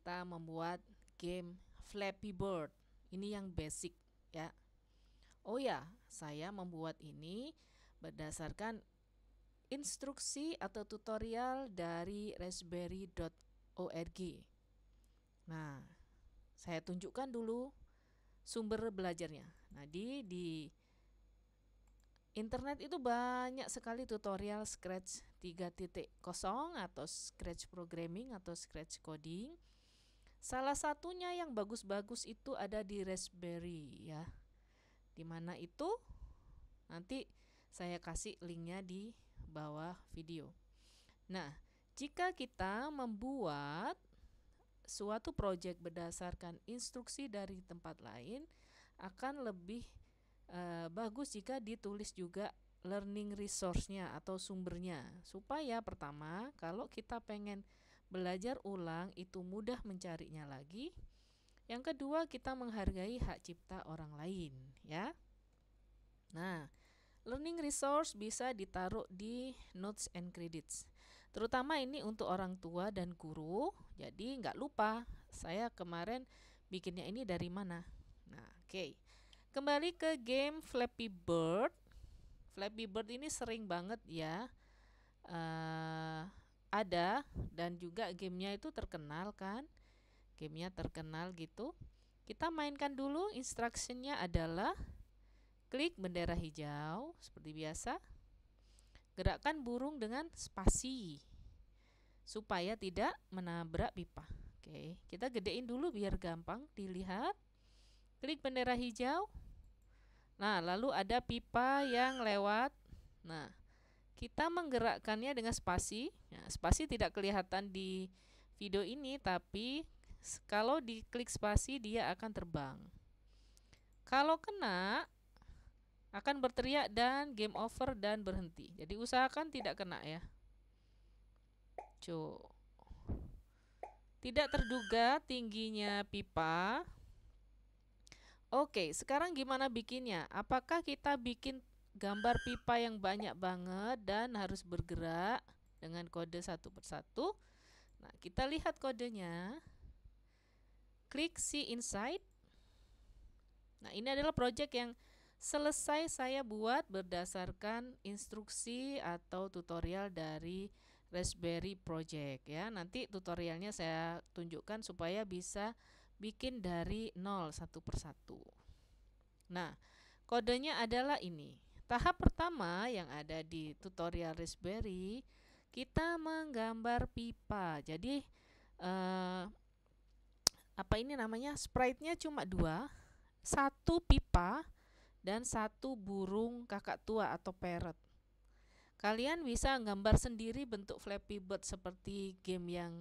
kita membuat game Flappy Bird. Ini yang basic ya. Oh ya, saya membuat ini berdasarkan instruksi atau tutorial dari raspberry.org. Nah, saya tunjukkan dulu sumber belajarnya. Nah, di internet itu banyak sekali tutorial Scratch 3.0 atau Scratch Programming atau Scratch Coding. Salah satunya yang bagus-bagus itu ada di Raspberry ya. Dimana itu nanti saya kasih linknya di bawah video. Nah, jika kita membuat suatu proyek berdasarkan instruksi dari tempat lain, akan lebih bagus jika ditulis juga learning resource-nya atau sumbernya, supaya pertama kalau kita pengen belajar ulang itu mudah mencarinya lagi. Yang kedua, kita menghargai hak cipta orang lain ya. Nah, learning resource bisa ditaruh di notes and credits, terutama ini untuk orang tua dan guru, jadi nggak lupa saya kemarin bikinnya ini dari mana. Nah, oke. Kembali ke game Flappy Bird. Flappy Bird ini sering banget ya ada, dan juga gamenya itu terkenal kan. Gamenya terkenal gitu. Kita mainkan dulu. Instructionnya adalah klik bendera hijau seperti biasa. Gerakkan burung dengan spasi supaya tidak menabrak pipa. Oke, kita gedein dulu biar gampang dilihat. Klik bendera hijau. Nah, lalu ada pipa yang lewat. Nah, kita menggerakkannya dengan spasi. Nah, spasi tidak kelihatan di video ini, tapi kalau diklik spasi dia akan terbang. Kalau kena akan berteriak dan game over dan berhenti. Jadi usahakan tidak kena ya. Tidak terduga tingginya pipa. Oke, sekarang gimana bikinnya? Apakah kita bikin gambar pipa yang banyak banget dan harus bergerak dengan kode satu persatu? Nah, kita lihat kodenya. Klik see inside. Nah, ini adalah project yang selesai saya buat berdasarkan instruksi atau tutorial dari Raspberry Project ya. Nanti tutorialnya saya tunjukkan supaya bisa bikin dari nol satu persatu. Nah, kodenya adalah ini. Tahap pertama yang ada di tutorial Raspberry, kita menggambar pipa. Jadi apa ini namanya? Sprite-nya cuma dua, satu pipa dan satu burung kakak tua atau parrot. Kalian bisa gambar sendiri bentuk Flappy Bird seperti game yang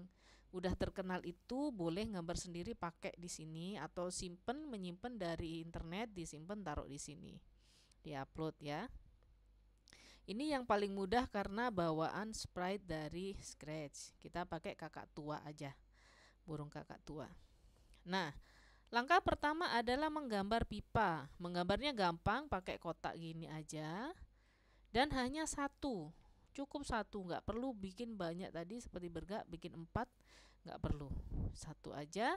udah terkenal itu, boleh gambar sendiri pakai di sini atau menyimpan dari internet, disimpan taruh di sini. Diupload ya. Ini yang paling mudah karena bawaan sprite dari Scratch. Kita pakai kakak tua aja. Burung kakak tua. Nah, langkah pertama adalah menggambar pipa. Menggambarnya gampang, pakai kotak gini aja. Dan hanya satu, cukup satu, nggak perlu bikin banyak tadi seperti bergerak bikin 4, nggak perlu, satu aja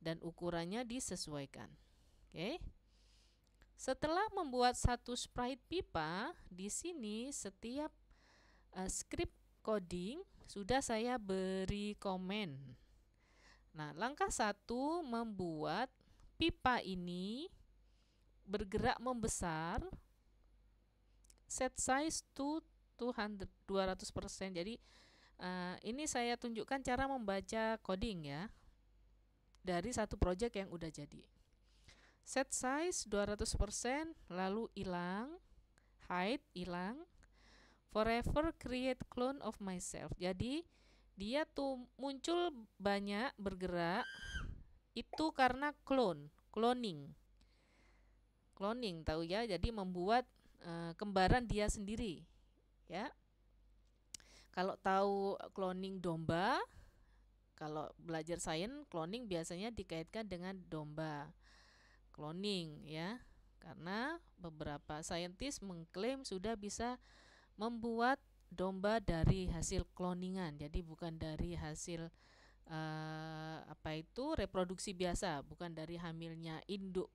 dan ukurannya disesuaikan. Oke. Setelah membuat satu sprite pipa, di sini setiap script coding sudah saya beri komen. Nah, langkah 1 membuat pipa ini bergerak membesar. Set size to 200%. Jadi ini saya tunjukkan cara membaca coding ya dari satu project yang udah jadi. Set size 200%, lalu hilang, hide hilang, forever create clone of myself. Jadi dia tuh muncul banyak bergerak itu karena cloning tahu ya. Jadi membuat kembaran dia sendiri ya. Kalau tahu cloning domba, kalau belajar sains, cloning biasanya dikaitkan dengan domba cloning ya, karena beberapa saintis mengklaim sudah bisa membuat domba dari hasil cloningan, jadi bukan dari hasil reproduksi biasa, bukan dari hamilnya induk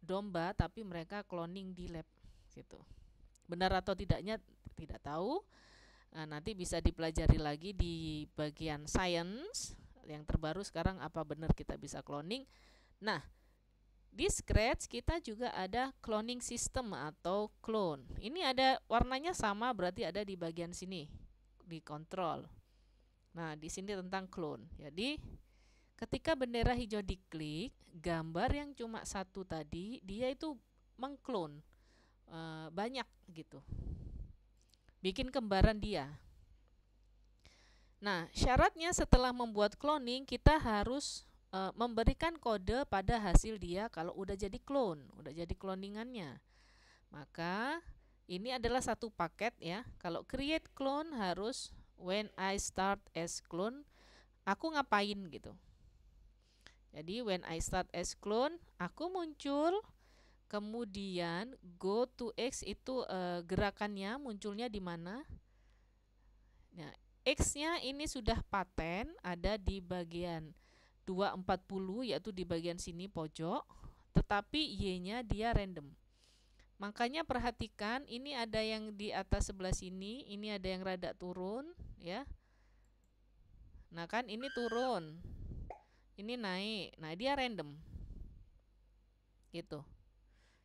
domba, tapi mereka cloning di lab gitu. Benar atau tidaknya tidak tahu. Nanti bisa dipelajari lagi di bagian science yang terbaru sekarang, apa benar kita bisa cloning. Nah, di Scratch kita juga ada cloning system atau clone. Ini ada warnanya sama, berarti ada di bagian sini di control. Nah, di sini tentang clone. Jadi ketika bendera hijau diklik, gambar yang cuma satu tadi dia itu mengklon banyak gitu, bikin kembaran dia. Nah, syaratnya setelah membuat cloning kita harus memberikan kode pada hasil dia kalau udah jadi clone, udah jadi cloningannya. Maka ini adalah satu paket ya. Kalau create clone harus when I start as clone, aku ngapain gitu. Jadi when I start as clone, aku muncul, kemudian go to X itu gerakannya munculnya di mana? Nah, X-nya ini sudah paten, ada di bagian 240, yaitu di bagian sini pojok, tetapi Y-nya dia random. Makanya perhatikan, ini ada yang di atas sebelah sini, ini ada yang rada turun ya. Nah kan ini turun, ini naik, nah dia random gitu.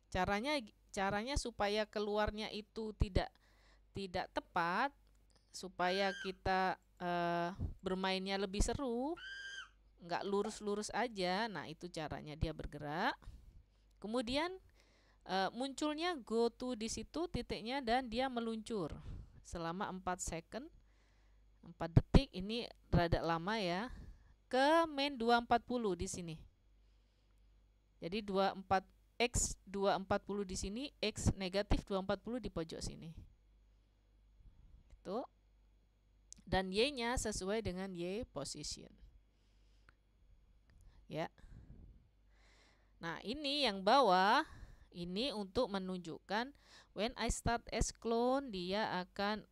Caranya supaya keluarnya itu tidak tepat, supaya kita bermainnya lebih seru, nggak lurus-lurus aja. Nah itu caranya dia bergerak. Kemudian munculnya go to di situ titiknya, dan dia meluncur selama 4 second, 4 detik. Ini rada lama ya, ke main 240 di sini. Jadi 24 X 240 di sini, X negatif 240 di pojok sini. Itu. Dan Y-nya sesuai dengan Y position. Ya. Nah, ini yang bawah ini untuk menunjukkan when I start as clone, dia akan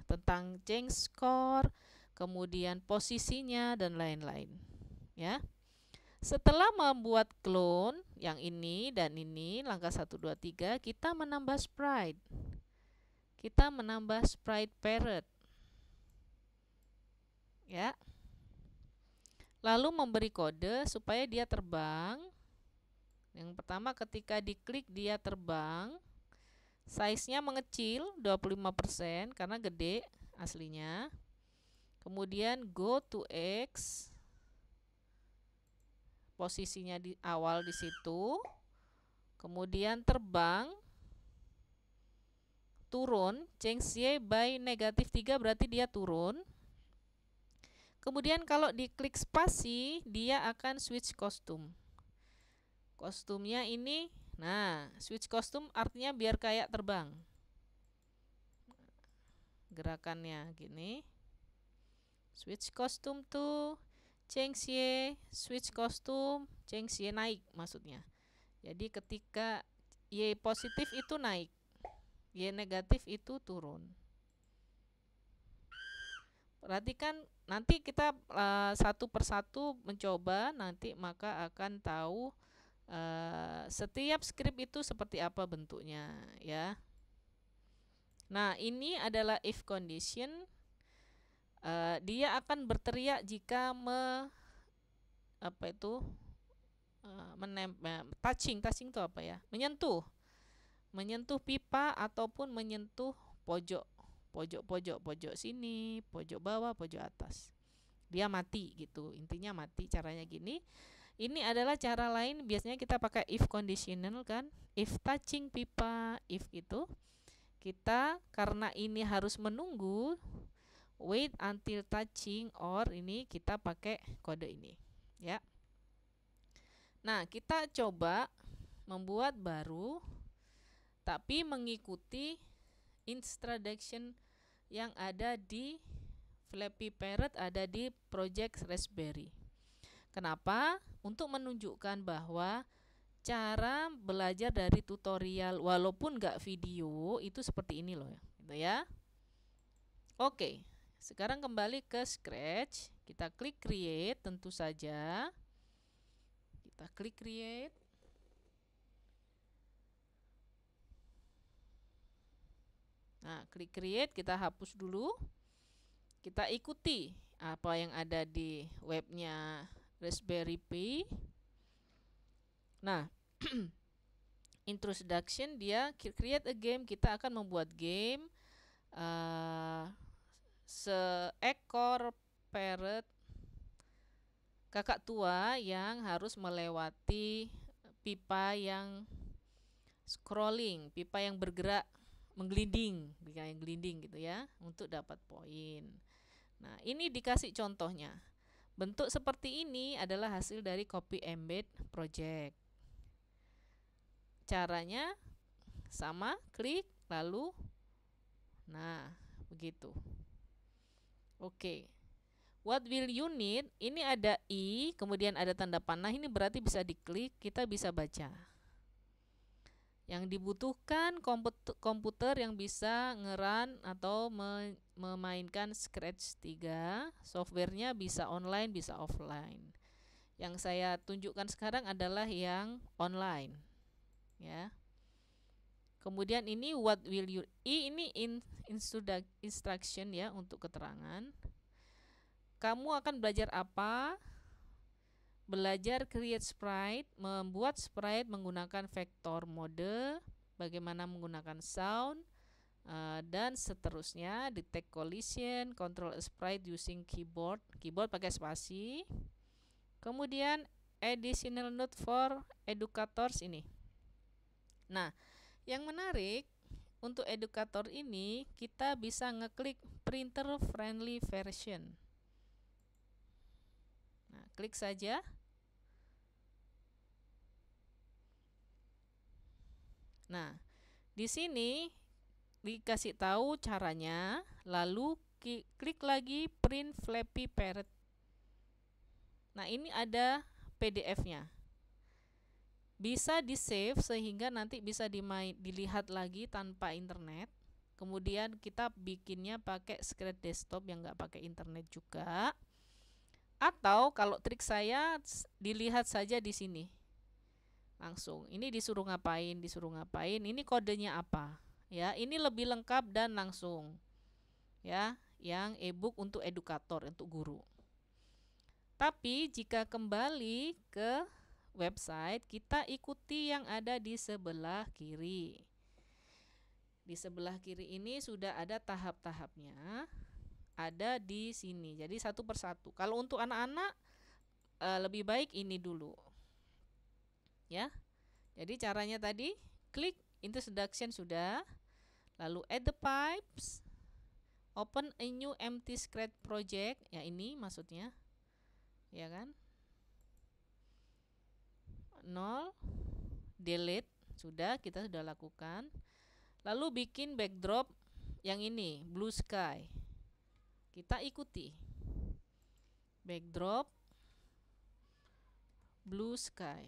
tentang change score, kemudian posisinya dan lain-lain ya. Setelah membuat clone yang ini dan ini, langkah 1 2 3 kita menambah sprite. Kita menambah sprite parrot. Ya. Lalu memberi kode supaya dia terbang. Yang pertama ketika diklik dia terbang, size-nya mengecil 25% karena gede aslinya. Kemudian go to X, posisinya di awal di situ. Kemudian terbang, turun, change Y by negatif 3 berarti dia turun. Kemudian kalau diklik spasi, dia akan switch kostum. Kostumnya ini, nah switch kostum artinya biar kayak terbang. Gerakannya gini. Switch kostum tuh change Y, switch kostum, change Y naik maksudnya. Jadi ketika Y positif itu naik, Y negatif itu turun. Perhatikan, nanti kita satu persatu mencoba, nanti maka akan tahu setiap script itu seperti apa bentuknya ya. Nah ini adalah if condition. Dia akan berteriak jika touching itu apa ya, menyentuh pipa ataupun menyentuh pojok sini, pojok bawah, pojok atas, dia mati gitu. Intinya mati, caranya gini. Ini adalah cara lain, biasanya kita pakai if conditional kan. If touching pipa, if itu kita karena ini harus menunggu, wait until touching, or ini kita pakai kode ini ya. Nah kita coba membuat baru tapi mengikuti instruction yang ada di Flappy Parrot, ada di Project Raspberry. Kenapa? Untuk menunjukkan bahwa cara belajar dari tutorial walaupun nggak video itu seperti ini loh gitu ya. Oke, sekarang kembali ke Scratch. Kita klik create, tentu saja. Kita klik create. Nah, klik create, kita hapus dulu. Kita ikuti apa yang ada di webnya Raspberry Pi. Nah, introduction, dia create a game. Kita akan membuat game seekor parrot kakak tua yang harus melewati pipa yang scrolling, pipa yang bergerak menggelinding, yang gelinding gitu ya, untuk dapat poin. Nah, ini dikasih contohnya. Bentuk seperti ini adalah hasil dari copy embed project. Caranya sama, klik lalu nah, begitu. Oke. What will you need? Ini ada I, kemudian ada tanda panah, ini berarti bisa diklik, kita bisa baca. Yang dibutuhkan komputer yang bisa ngeran atau memainkan Scratch 3. Softwarenya bisa online, bisa offline. Yang saya tunjukkan sekarang adalah yang online, ya. Kemudian ini what will you, ini instruction ya, untuk keterangan. Kamu akan belajar apa? Belajar create sprite, membuat sprite menggunakan vector mode, bagaimana menggunakan sound, dan seterusnya. Detect collision, control a sprite using keyboard, pakai spasi. Kemudian additional note for educators ini. Nah, yang menarik untuk educator ini, kita bisa ngeklik printer friendly version. Nah, klik saja. Nah, di sini dikasih tahu caranya, lalu klik lagi print Flappy Parrot. Nah, ini ada PDF-nya. Bisa di-save sehingga nanti bisa dilihat lagi tanpa internet. Kemudian kita bikinnya pakai Scratch desktop yang nggak pakai internet juga. Atau kalau trik saya, dilihat saja di sini. Langsung. Ini disuruh ngapain, ini kodenya apa. Ya, ini lebih lengkap dan langsung. Ya, yang e-book untuk edukator, untuk guru. Tapi jika kembali ke website, kita ikuti yang ada di sebelah kiri. Di sebelah kiri ini sudah ada tahap-tahapnya. Ada di sini. Jadi satu persatu. Kalau untuk anak-anak lebih baik ini dulu. Ya. Jadi caranya tadi klik introduction sudah. Lalu add the pipes. Open a new empty Scratch project. Ya, ini maksudnya. Ya kan? 0. Delete. Sudah, kita sudah lakukan. Lalu bikin backdrop yang ini, blue sky. Kita ikuti. Backdrop blue sky.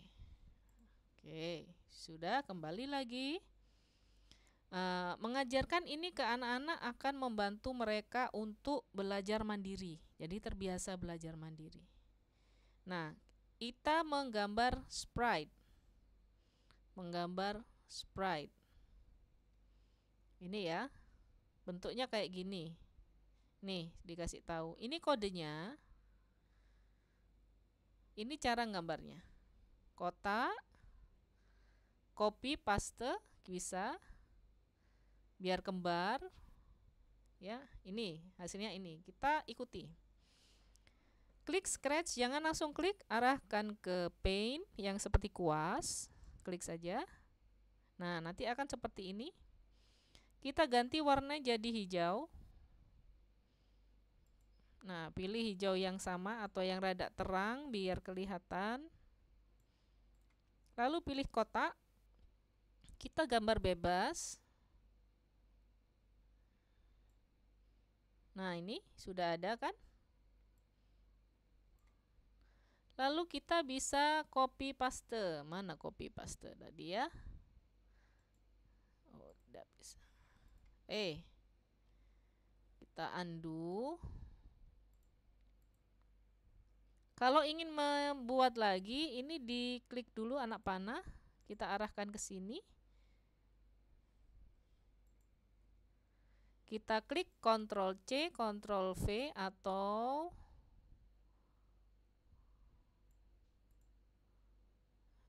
Oke, sudah, kembali lagi. Mengajarkan ini ke anak-anak akan membantu mereka untuk belajar mandiri. Jadi terbiasa belajar mandiri. Nah, kita menggambar sprite. Ini ya. Bentuknya kayak gini. Nih, dikasih tahu. Ini kodenya. Ini cara gambarnya. Kotak, copy paste bisa, biar kembar. Ya, ini hasilnya ini. Kita ikuti. Klik Scratch, jangan langsung klik, arahkan ke Paint yang seperti kuas. Klik saja. Nah, nanti akan seperti ini. Kita ganti warna jadi hijau. Nah, pilih hijau yang sama atau yang rada terang biar kelihatan. Lalu pilih kotak. Kita gambar bebas. Nah, ini sudah ada kan? Lalu kita bisa copy paste. Mana copy paste tadi ya? Oh, tidak bisa. Kita undo. Kalau ingin membuat lagi, ini diklik dulu anak panah, kita arahkan ke sini. Kita klik Ctrl C, Ctrl V, atau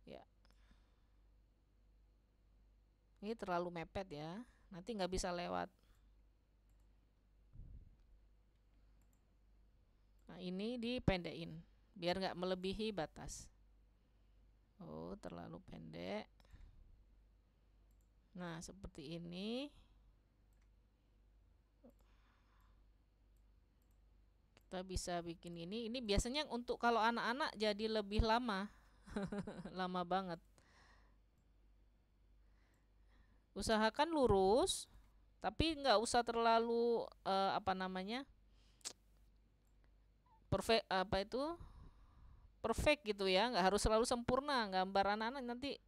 ya, ini terlalu mepet ya, nanti nggak bisa lewat. Nah, ini dipendekin biar nggak melebihi batas. Oh, terlalu pendek. Nah, seperti ini. Kita bisa bikin ini. Ini biasanya untuk kalau anak-anak jadi lebih lama. Lama banget. Usahakan lurus, tapi nggak usah terlalu perfect gitu ya, nggak harus selalu sempurna. Gambar anak-anak nanti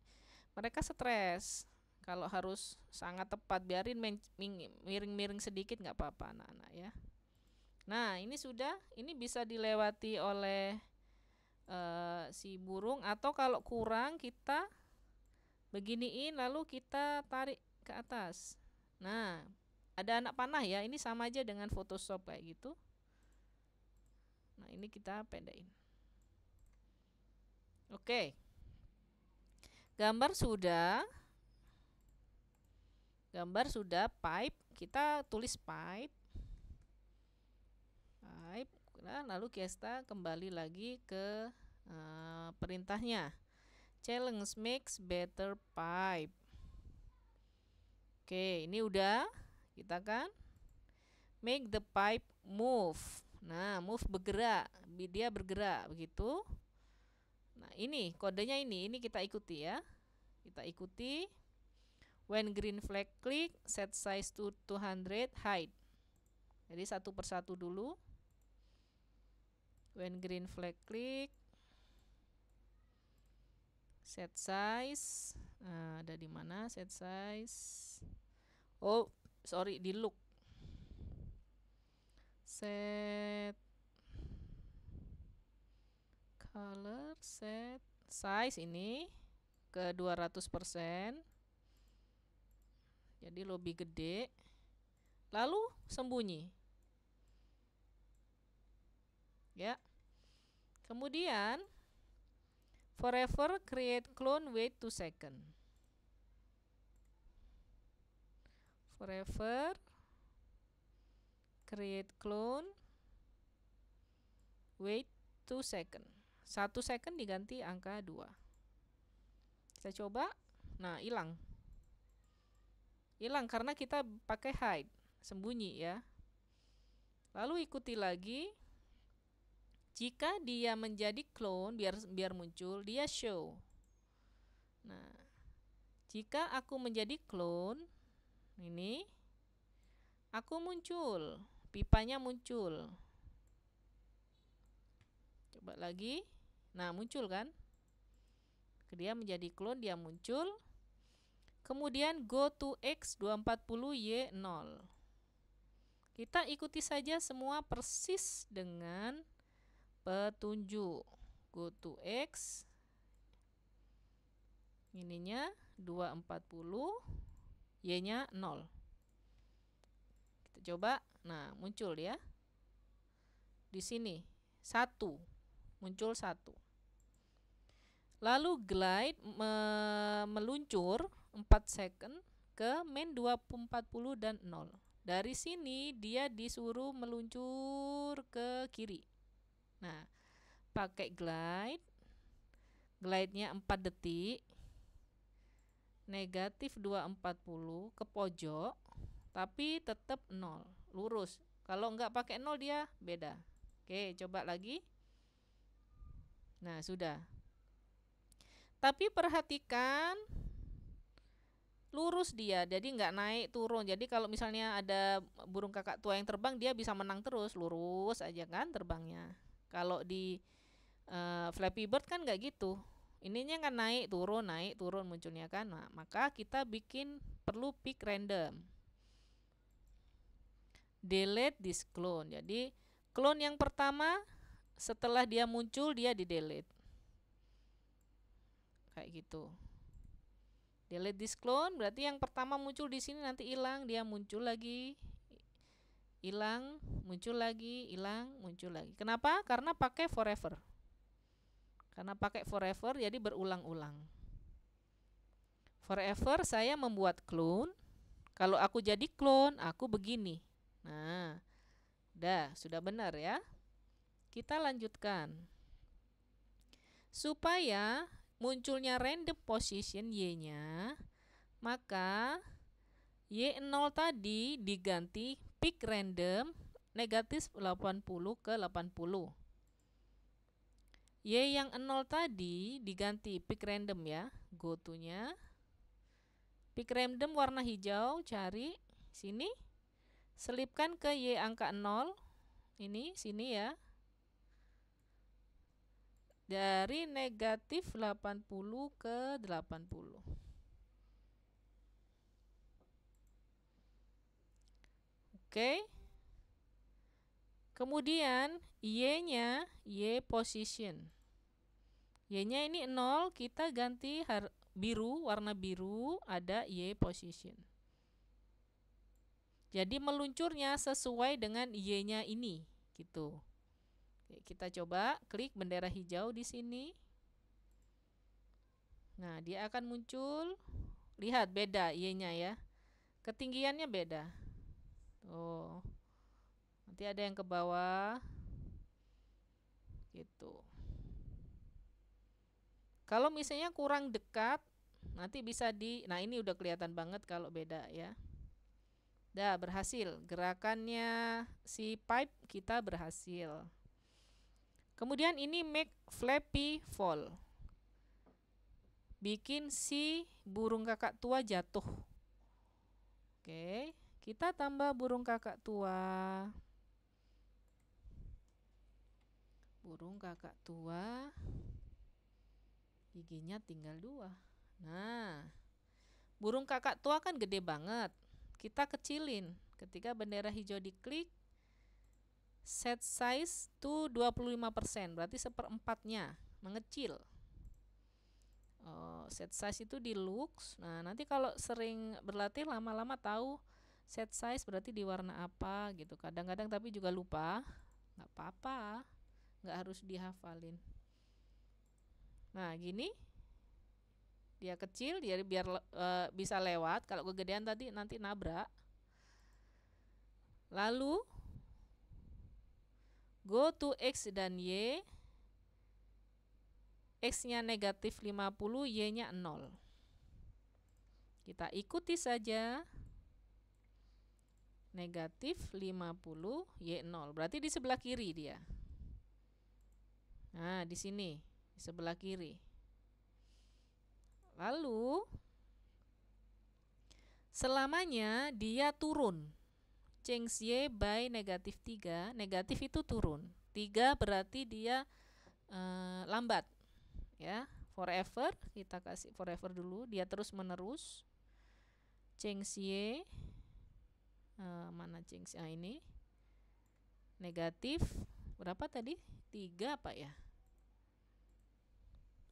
mereka stres kalau harus sangat tepat. Biarin miring-miring sedikit nggak apa-apa anak-anak ya. Nah, ini sudah, ini bisa dilewati oleh si burung, atau kalau kurang kita beginiin lalu kita tarik ke atas. Nah, ada anak panah ya, ini sama aja dengan Photoshop kayak gitu. Nah, ini kita pendekin. Oke. Gambar sudah pipe, kita tulis pipe. Nah, lalu kita kembali lagi ke perintahnya. Challenge makes better pipe. Oke, ini udah. Kita kan make the pipe move. Nah, move bergerak, dia bergerak begitu. Nah, ini kodenya, ini kita ikuti ya. Kita ikuti. When green flag click, set size to 200, hide. Jadi satu persatu dulu. When green flag click, set size. Nah, ada di mana set size? Oh, sorry, di look. Set color, set size ini ke 200%. Jadi lebih gede. Lalu sembunyi. Ya. Kemudian forever create clone, wait 2 second. Forever create clone, wait 2 second. 1 second diganti angka 2. Kita coba. Nah, hilang. Hilang karena kita pakai hide, sembunyi ya. Lalu ikuti lagi. Jika dia menjadi clone, biar muncul, dia show. Nah, jika aku menjadi clone, ini aku muncul, pipanya muncul. Coba lagi. Nah, muncul kan? Dia menjadi clone, dia muncul. Kemudian go to X 240 Y 0. Kita ikuti saja semua persis dengan petunjuk. Go to X, ininya 240, Y-nya 0. Kita coba. Nah, muncul ya. Di sini 1. Muncul 1. Lalu glide meluncur 4 second ke min 240 dan 0. Dari sini dia disuruh meluncur ke kiri. Nah, pakai glide. Glide-nya 4 detik. Negatif 240 ke pojok, tapi tetap 0, lurus. Kalau nggak pakai 0 dia beda. Oke, coba lagi. Nah, sudah. Tapi perhatikan lurus dia, jadi nggak naik turun. Jadi kalau misalnya ada burung kakak tua yang terbang, dia bisa menang terus, lurus aja kan terbangnya. Kalau di Flappy Bird kan nggak gitu. Ininya kan naik turun munculnya kan. Nah, maka kita perlu pick random. delete this clone. Jadi clone yang pertama setelah dia muncul dia di delete. Kayak gitu. Delete this clone berarti yang pertama muncul di sini nanti hilang, dia muncul lagi, hilang, muncul lagi, hilang, muncul lagi. Kenapa? Karena pakai forever. Karena pakai forever jadi berulang-ulang. Forever saya membuat clone. Kalau aku jadi clone, aku begini. Nah, sudah benar ya. Kita lanjutkan. Supaya munculnya random position Y-nya, maka Y0 tadi diganti pick random negatif 80 ke 80. Y yang 0 tadi diganti pick random ya, go to-nya. Pick random warna hijau, cari sini. Selipkan ke Y angka 0. Ini, sini ya. Dari negatif 80 ke 80. Oke. Kemudian Y-nya, Y position. Y-nya ini 0, kita ganti biru, warna biru, ada Y position. Jadi meluncurnya sesuai dengan Y-nya ini, gitu. Oke, kita coba klik bendera hijau di sini. Nah, dia akan muncul. Lihat beda Y-nya ya. Ketinggiannya beda. Oh. Nanti ada yang ke bawah. Gitu. Kalau misalnya kurang dekat, nanti bisa nah ini udah kelihatan banget kalau beda ya. Dah berhasil. Gerakannya si pipe kita berhasil. Kemudian ini make flappy fall. Bikin si burung kakak tua jatuh. Oke, kita tambah burung kakak tua. Burung kakak tua giginya tinggal 2. Nah, burung kakak tua kan gede banget. Kita kecilin. Ketika bendera hijau diklik, set size to 25%, berarti 1/4-nya mengecil. Set size itu di looks. Nah, nanti kalau sering berlatih lama-lama tahu set size berarti di warna apa gitu. Kadang-kadang tapi juga lupa. Nggak apa-apa, nggak harus dihafalin. Nah, gini. Dia kecil, dia biar bisa lewat. Kalau kegedean tadi nanti nabrak. Lalu go to X dan Y. X-nya negatif 50, Y-nya 0. Kita ikuti saja. Negatif 50, Y 0. Berarti di sebelah kiri dia. Nah, di sini, di sebelah kiri. Lalu selamanya dia turun. Change Y by negatif 3. Negatif itu turun. 3 berarti dia lambat. Ya, forever, kita kasih forever dulu, dia terus menerus. Change Y, mana change ini? Negatif berapa tadi? 3 apa ya?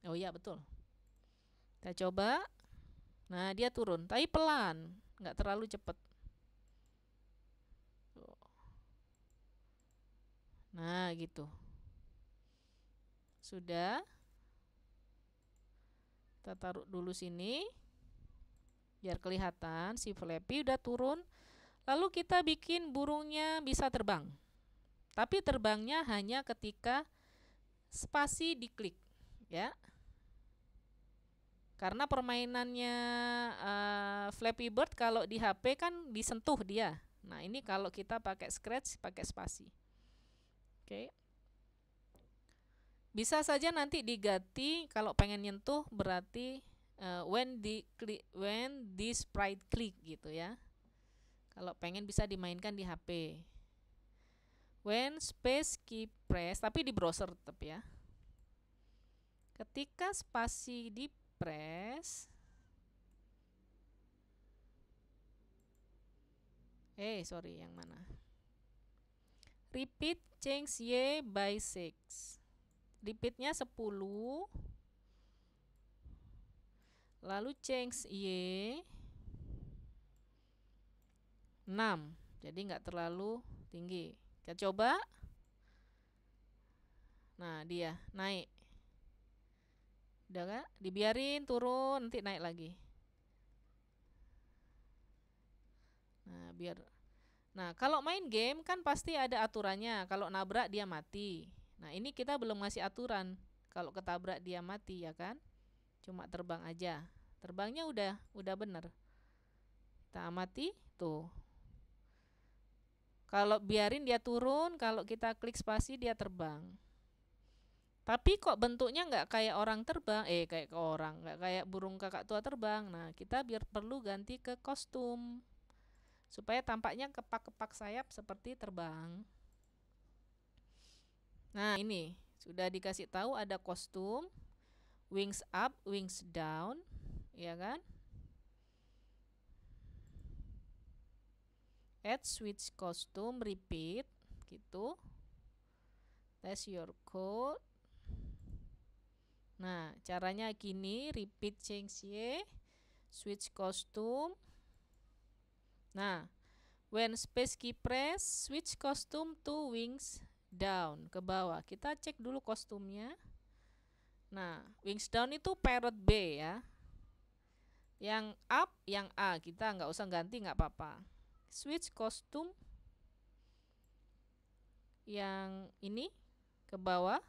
Oh iya betul. Kita coba. Nah, dia turun, tapi pelan, nggak terlalu cepat. Nah, gitu. Sudah. Kita taruh dulu sini. Biar kelihatan si Flappy udah turun. Lalu kita bikin burungnya bisa terbang. Tapi terbangnya hanya ketika spasi diklik, ya. Karena permainannya Flappy Bird kalau di HP kan disentuh dia. Nah, ini kalau kita pakai Scratch pakai spasi. Oke. Bisa saja nanti diganti kalau pengen nyentuh berarti when the sprite click gitu ya. Kalau pengen bisa dimainkan di HP. When space key press, tapi di browser tetap ya. Ketika spasi di press, sorry yang mana? Repeat change Y by 6. Repeatnya 10. Lalu change Y 6. Jadi nggak terlalu tinggi. Kita coba. Nah, dia naik. Udah gak? Dibiarin turun, nanti naik lagi. Nah, Nah, kalau main game kan pasti ada aturannya. Kalau nabrak dia mati. Nah, ini kita belum ngasih aturan. Kalau ketabrak dia mati, ya kan? Cuma terbang aja. Terbangnya udah bener. Kita amati, tuh. Kalau biarin dia turun, kalau kita klik spasi dia terbang. Tapi kok bentuknya nggak kayak orang terbang, nggak kayak burung kakak tua terbang. Nah, kita perlu ganti ke kostum supaya tampaknya kepak-kepak sayap seperti terbang. Nah, ini sudah dikasih tahu ada kostum wings up, wings down, ya kan? Add switch costume, repeat, gitu. Test your code. Nah, caranya gini, repeat change Y, switch costume. Nah, when space key press, switch costume to wings down, ke bawah. Kita cek dulu kostumnya. Nah, wings down itu parrot B ya. Yang up, yang A, kita nggak usah ganti, nggak apa-apa. Switch costume yang ini ke bawah.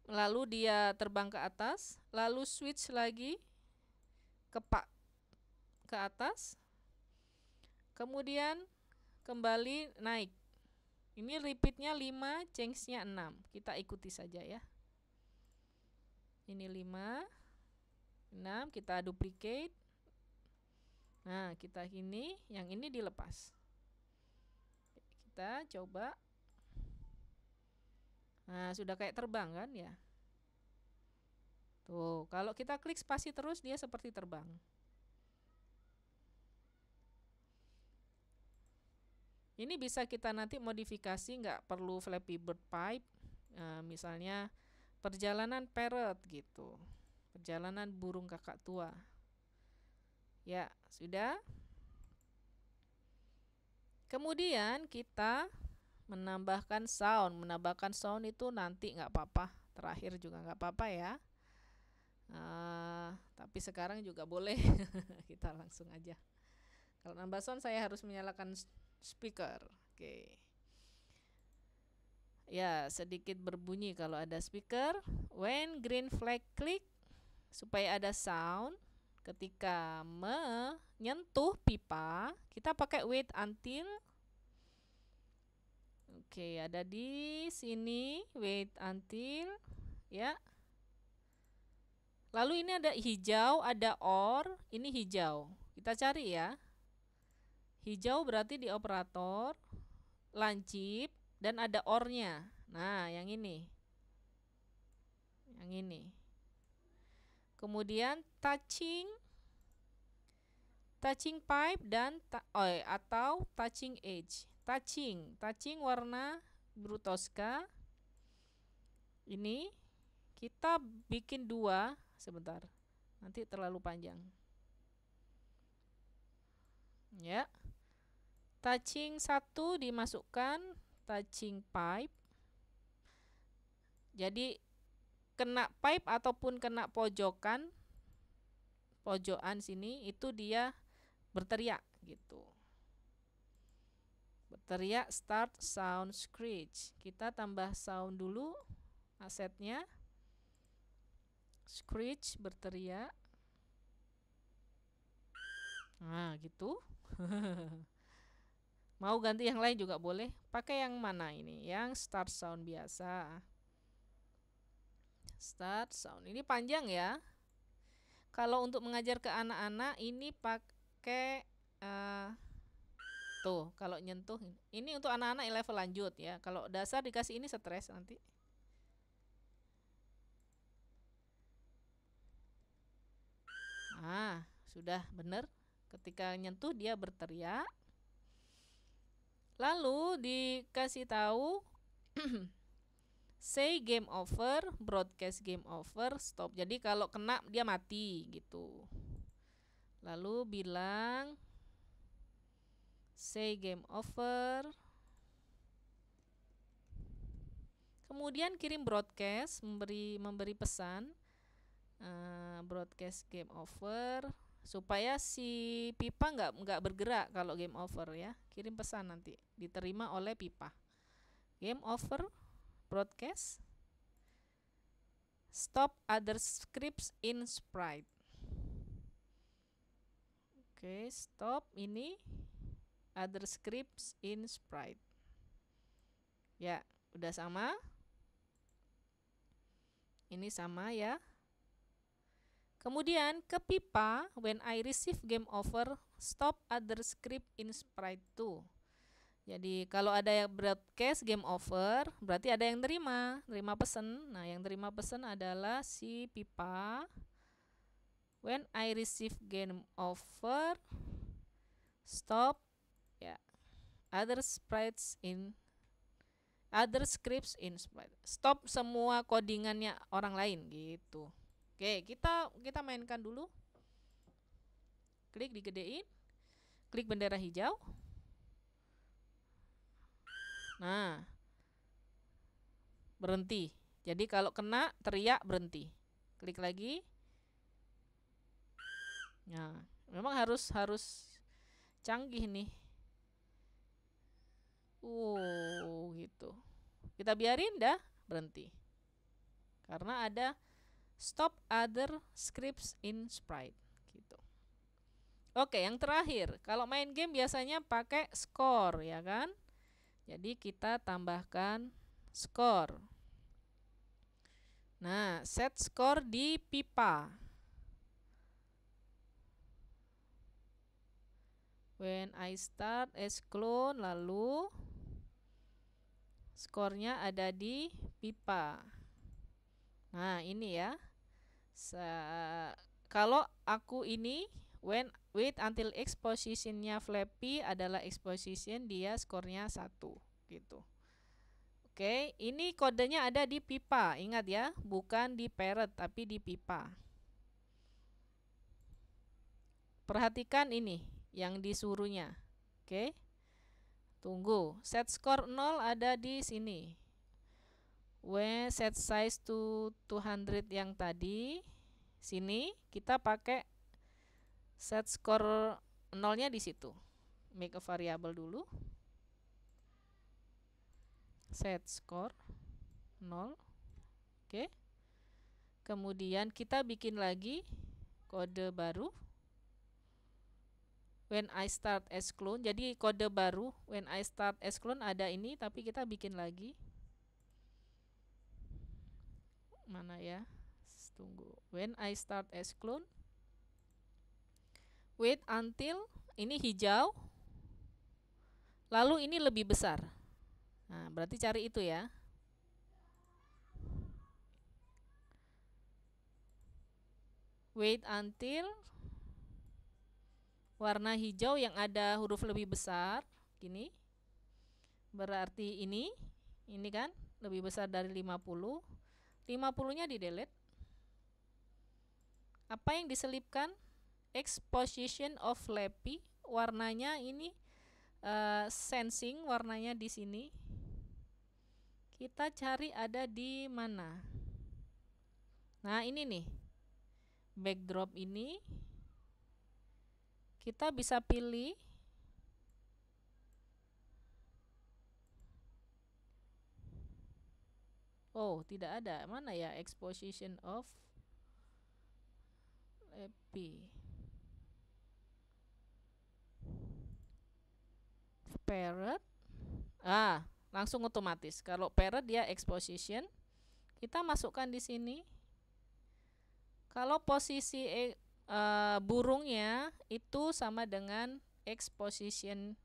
Lalu dia terbang ke atas, lalu switch lagi ke atas, kemudian kembali naik. Ini repeatnya 5, change-nya 6. Kita ikuti saja ya. Ini 5, 6, kita duplicate. Nah, kita yang ini dilepas. Kita coba. Nah, sudah kayak terbang kan ya. Tuh, kalau kita klik spasi terus dia seperti terbang. Ini bisa kita nanti modifikasi, nggak perlu Flappy Bird Pipe. Misalnya perjalanan parrot gitu. Perjalanan burung kakak tua. Ya, sudah. Kemudian kita menambahkan sound. Menambahkan sound itu nanti nggak apa-apa. Terakhir juga nggak apa-apa ya. Tapi sekarang juga boleh. Kita langsung aja. Kalau nambah sound saya harus menyalakan speaker. Oke. Ya, sedikit berbunyi kalau ada speaker. When green flag click, supaya ada sound. Ketika menyentuh pipa, kita pakai wait until. Oke, ada di sini wait until ya. Lalu ini ada hijau, ada or, ini hijau. Kita cari ya. Hijau berarti di operator, lancip dan ada ornya. Nah, yang ini. Yang ini. Kemudian touching pipe dan atau touching edge. Touching warna biru toska. Ini kita bikin 2 sebentar. Nanti terlalu panjang. Ya. Touching 1 dimasukkan touching pipe. Jadi kena pipe ataupun kena pojokan sini itu dia berteriak gitu. Berteriak start sound screech. Kita tambah sound dulu asetnya. Screech berteriak. Nah, gitu. Mau ganti yang lain juga boleh. Pakai yang mana ini? Yang start sound biasa. Start sound. Ini panjang ya. Kalau untuk mengajar ke anak-anak ini pakai tuh, kalau nyentuh ini untuk anak-anak level lanjut ya. Kalau dasar dikasih ini stres nanti. Sudah benar. Ketika nyentuh dia berteriak. Lalu dikasih tahu say game over, broadcast game over, stop. Jadi kalau kena dia mati gitu. Lalu bilang say game over. Kemudian kirim broadcast, memberi pesan broadcast game over supaya si pipa nggak bergerak kalau game over ya. Kirim pesan nanti diterima oleh pipa. Game over, broadcast, stop other scripts in Sprite. Oke, stop ini other scripts in Sprite. Ya, udah sama. Ini sama ya. Kemudian ke pipa, when I receive game over, stop other script in Sprite 2. Jadi kalau ada yang broadcast game over, berarti ada yang terima pesan. Nah, yang terima pesan adalah si pipa. When I receive game over, stop ya other sprites in other scripts in Sprite. Stop semua codingannya orang lain gitu. Oke, kita mainkan dulu. Klik digedein. Klik bendera hijau. Nah, berhenti. Jadi kalau kena teriak berhenti. Klik lagi. Nah, memang harus canggih nih. Gitu. Kita biarin dah berhenti. Karena ada stop other scripts in Sprite gitu. Oke, yang terakhir, kalau main game biasanya pakai score ya kan? Jadi kita tambahkan score. Nah, set score di pipa. When I start as clone, lalu skornya ada di pipa. Nah, ini ya. Kalau aku ini wait until X positionnya Flappy adalah X position, dia skornya 1 gitu. Oke, ini kodenya ada di pipa. Ingat ya, bukan di parrot tapi di pipa. Perhatikan ini yang disuruhnya. Oke. Tunggu, set score 0 ada di sini. When set size to 200 yang tadi, sini kita pakai set score 0-nya di situ. Make a variable dulu. Set score 0. Oke. Kemudian kita bikin lagi kode baru. When I start as clone. Jadi kode baru when I start as clone ada ini, tapi kita bikin lagi. Mana ya? Tunggu. When I start as clone. Wait until ini hijau. Lalu ini lebih besar. Nah, berarti cari itu ya. Wait until warna hijau yang ada huruf lebih besar. Gini. Berarti ini kan lebih besar dari 50. 50-nya di delete. Apa yang diselipkan? X position of Flappy. Warnanya ini sensing, warnanya di sini. Kita cari ada di mana. Nah, ini nih. Backdrop ini kita bisa pilih tidak ada. Mana ya exposition of Flappy? Parrot. Langsung otomatis. Kalau parrot dia exposition. Kita masukkan di sini. Kalau posisi burungnya itu sama dengan exposition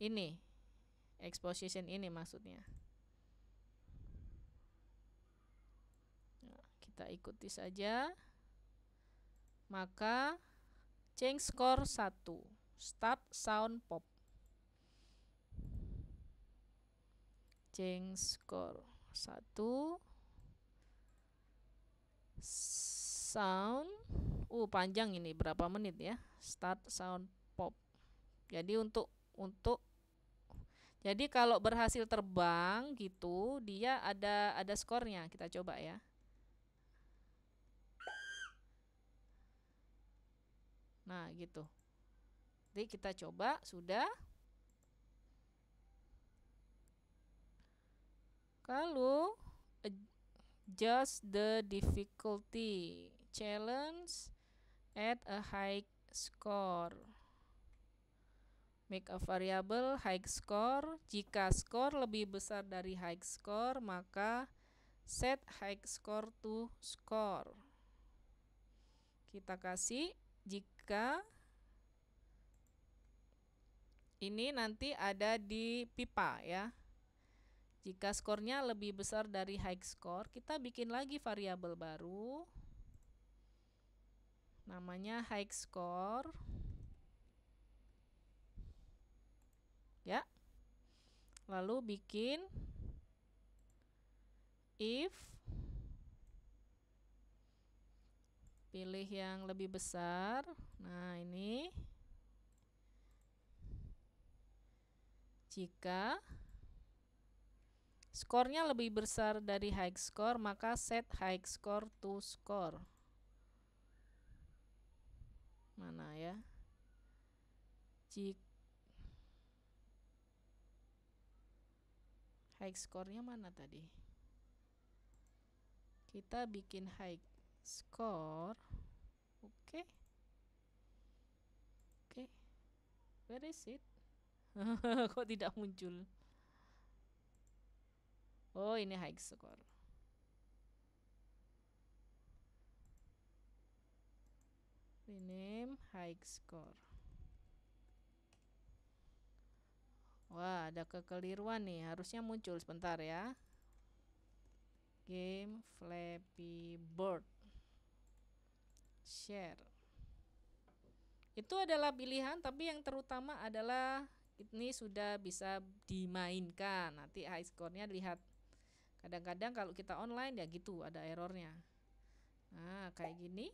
ini. Exposition ini maksudnya. Nah, kita ikuti saja. Maka change score 1. Start sound pop. Change score 1. Sound. Panjang ini, berapa menit ya? Start sound pop. Jadi jadi kalau berhasil terbang gitu, dia ada skornya. Kita coba ya. Nah, gitu. Jadi kita coba, sudah. Kalau adjust the difficulty, challenge at a high score. Make a variable high score. Jika skor lebih besar dari high score, maka set high score to score. Kita kasih jika ini nanti ada di pipa ya. Jika skornya lebih besar dari high score, kita bikin lagi variabel baru. Namanya high score. Ya. Lalu bikin if pilih yang lebih besar. Nah, ini jika skornya lebih besar dari high score, maka set high score to score. Mana ya? High score-nya mana tadi? Kita bikin high score. Oke. Where is it? Kok tidak muncul? Oh, ini high score. Rename high score. Wah, ada kekeliruan nih. Harusnya muncul sebentar ya. Game Flappy Bird. Share. Itu adalah pilihan, tapi yang terutama adalah ini sudah bisa dimainkan. Nanti high score-nya lihat. Kadang-kadang kalau kita online ya gitu, ada errornya. Nah, kayak gini.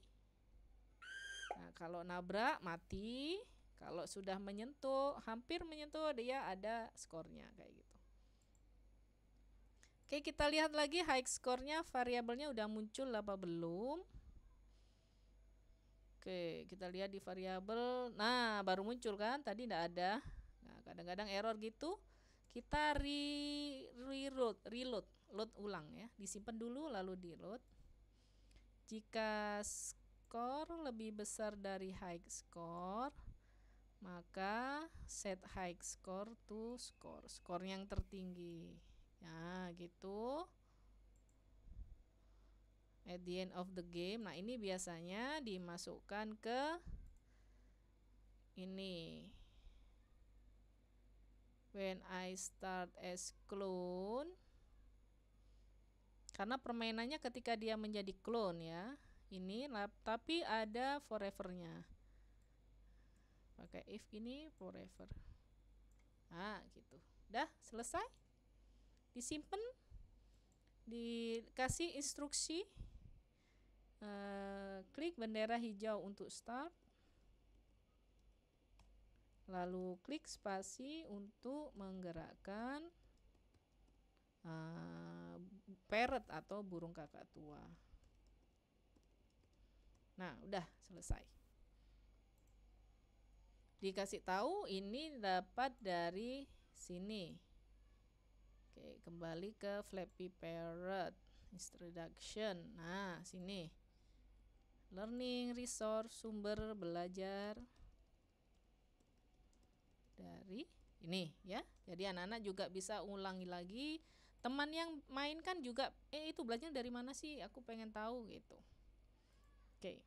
Nah, kalau nabrak mati. Kalau sudah menyentuh, hampir menyentuh, dia ada skornya kayak gitu. Oke, kita lihat lagi high score-nya, variabelnya udah muncul apa belum? Oke, kita lihat di variabel. Nah, baru muncul kan? Tadi tidak ada. Nah, kadang-kadang error gitu. Kita reload ulang ya. Disimpan dulu lalu di-load. Jika skor lebih besar dari high score, maka set high score to score. Skor yang tertinggi. Ya, gitu. At the end of the game. Nah, ini biasanya dimasukkan ke ini. When I start as clone. Karena permainannya ketika dia menjadi clone ya. Ini tapi ada forever-nya. Pakai if ini forever. Nah, gitu. Udah selesai. Disimpan. Dikasih instruksi. Klik bendera hijau untuk start. Lalu klik spasi untuk menggerakkan parrot atau burung kakak tua. Nah, udah selesai. Dikasih tahu ini dapat dari sini. Oke, kembali ke Flappy Parrot introduction. Nah, sini. Learning resource, sumber belajar dari ini ya. Jadi anak-anak juga bisa ulangi lagi. Teman yang main kan juga itu belajar dari mana sih? Aku pengen tahu gitu. Oke.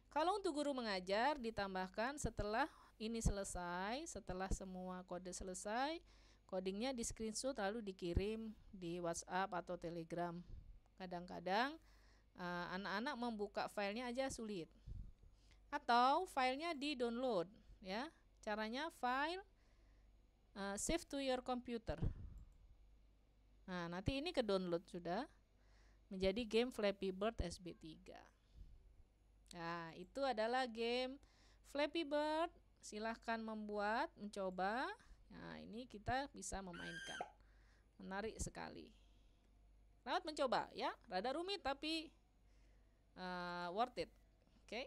Kalau untuk guru mengajar ditambahkan setelah ini selesai, setelah semua kode selesai, codingnya di screenshot lalu dikirim di WhatsApp atau Telegram. Kadang-kadang anak-anak membuka filenya aja sulit. Atau filenya di download ya. Caranya file, save to your computer. Nah, nanti ini ke download sudah menjadi game Flappy Bird SB3. Nah, itu adalah game Flappy Bird. Silahkan mencoba. Nah, ini kita bisa memainkan. Menarik sekali. Selamat mencoba ya. Rada rumit tapi worth it. Oke.